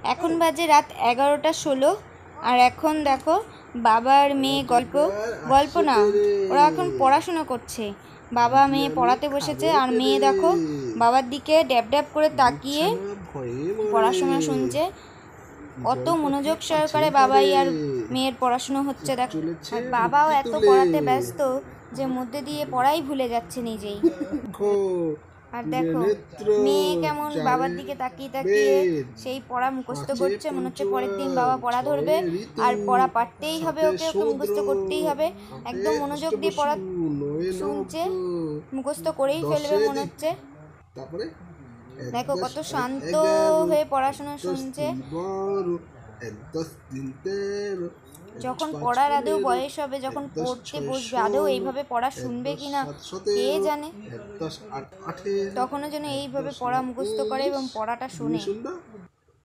এখন বাজে রাত 11:16 আর এখন দেখো বাবা আর মেয়ে গল্প না, ওরা এখন পড়াশোনা করছে। বাবা মেয়ে পড়াতে বসেছে আর মেয়ে দেখো বাবার দিকে ড্যাব ড্যাব করে তাকিয়ে পড়াশোনা শুনছে। কত মনোযোগ সহকারে বাবাই আর মেয়ের পড়াশোনা হচ্ছে দেখো। আর বাবাও এত পড়াতে ব্যস্ত যে মধ্যে দিয়ে পড়াই ভুলে যাচ্ছে নিজেই। আর দেখো মেয়ে কেমন বাবার দিকে তাকিয়ে তাকিয়ে সেই পড়া মুখস্থ করছে, মনে হচ্ছে পরের দিন বাবা পড়া ধরবে আর পড়া পারতেই হবে, ওকে মুখস্থ করতেই হবে। একদম মনোযোগ দিয়ে পড়া শুনছে, মুখস্থ করেই ফেলবে মনে হচ্ছে। দেখো কত শান্ত হয়ে পড়াশোনা শুনছে। যখন পড়ার আদৌ বয়স হবে, যখন পড়তে বসবে, আদৌ এইভাবে পড়া শুনবে কিনা কে জানে। তখনও যেন এইভাবে পড়া মুখস্থ করে এবং পড়াটা শুনে।